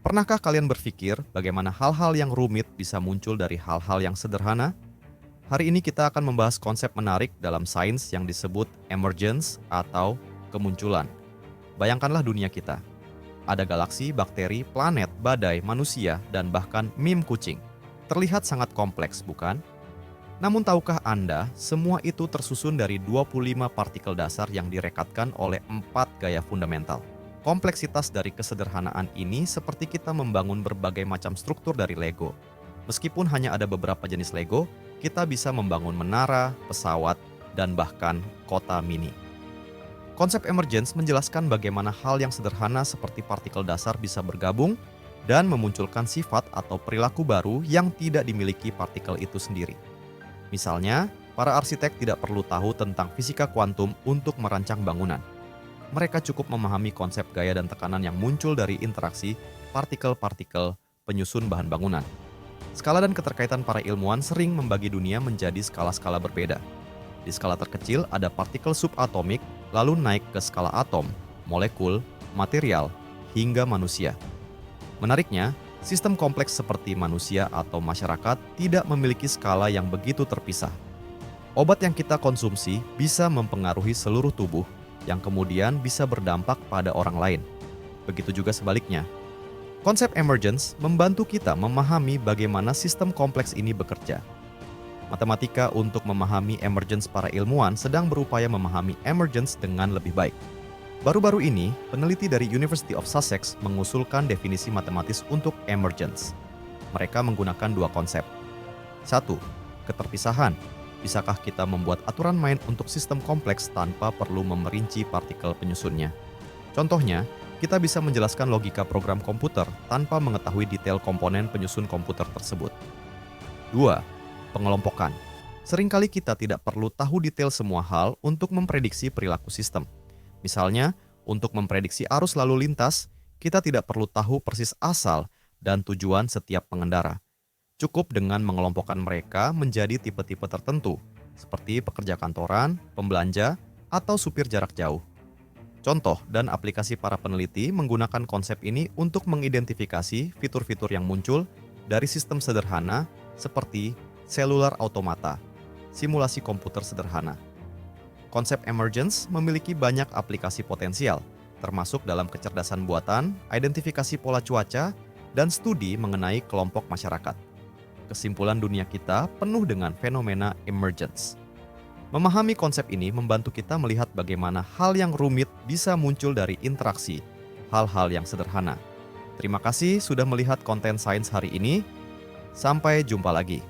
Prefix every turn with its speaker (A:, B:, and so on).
A: Pernahkah kalian berpikir bagaimana hal-hal yang rumit bisa muncul dari hal-hal yang sederhana? Hari ini kita akan membahas konsep menarik dalam sains yang disebut emergence atau kemunculan. Bayangkanlah dunia kita. Ada galaksi, bakteri, planet, badai, manusia, dan bahkan meme kucing. Terlihat sangat kompleks, bukan? Namun tahukah Anda, semua itu tersusun dari 25 partikel dasar yang direkatkan oleh 4 gaya fundamental. Kompleksitas dari kesederhanaan ini seperti kita membangun berbagai macam struktur dari Lego. Meskipun hanya ada beberapa jenis Lego, kita bisa membangun menara, pesawat, dan bahkan kota mini. Konsep emergence menjelaskan bagaimana hal yang sederhana seperti partikel dasar bisa bergabung dan memunculkan sifat atau perilaku baru yang tidak dimiliki partikel itu sendiri. Misalnya, para arsitek tidak perlu tahu tentang fisika kuantum untuk merancang bangunan. Mereka cukup memahami konsep gaya dan tekanan yang muncul dari interaksi partikel-partikel penyusun bahan bangunan. Skala dan keterkaitan para ilmuwan sering membagi dunia menjadi skala-skala berbeda. Di skala terkecil ada partikel subatomik, lalu naik ke skala atom, molekul, material, hingga manusia. Menariknya, sistem kompleks seperti manusia atau masyarakat tidak memiliki skala yang begitu terpisah. Obat yang kita konsumsi bisa mempengaruhi seluruh tubuh, yang kemudian bisa berdampak pada orang lain. Begitu juga sebaliknya. Konsep emergence membantu kita memahami bagaimana sistem kompleks ini bekerja. Matematika untuk memahami emergence para ilmuwan sedang berupaya memahami emergence dengan lebih baik. Baru-baru ini, peneliti dari University of Sussex mengusulkan definisi matematis untuk emergence. Mereka menggunakan 2 konsep. 1. Keterpisahan. Bisakah kita membuat aturan main untuk sistem kompleks tanpa perlu memerinci partikel penyusunnya? Contohnya, kita bisa menjelaskan logika program komputer tanpa mengetahui detail komponen penyusun komputer tersebut. 2. Pengelompokan. Seringkali kita tidak perlu tahu detail semua hal untuk memprediksi perilaku sistem. Misalnya, untuk memprediksi arus lalu lintas, kita tidak perlu tahu persis asal dan tujuan setiap pengendara. Cukup dengan mengelompokkan mereka menjadi tipe-tipe tertentu, seperti pekerja kantoran, pembelanja, atau supir jarak jauh. Contoh dan aplikasi para peneliti menggunakan konsep ini untuk mengidentifikasi fitur-fitur yang muncul dari sistem sederhana seperti selular automata, simulasi komputer sederhana. Konsep emergence memiliki banyak aplikasi potensial, termasuk dalam kecerdasan buatan, identifikasi pola cuaca, dan studi mengenai kelompok masyarakat. Kesimpulan dunia kita penuh dengan fenomena emergence. Memahami konsep ini membantu kita melihat bagaimana hal yang rumit bisa muncul dari interaksi hal-hal yang sederhana. Terima kasih sudah melihat konten sains hari ini. Sampai jumpa lagi.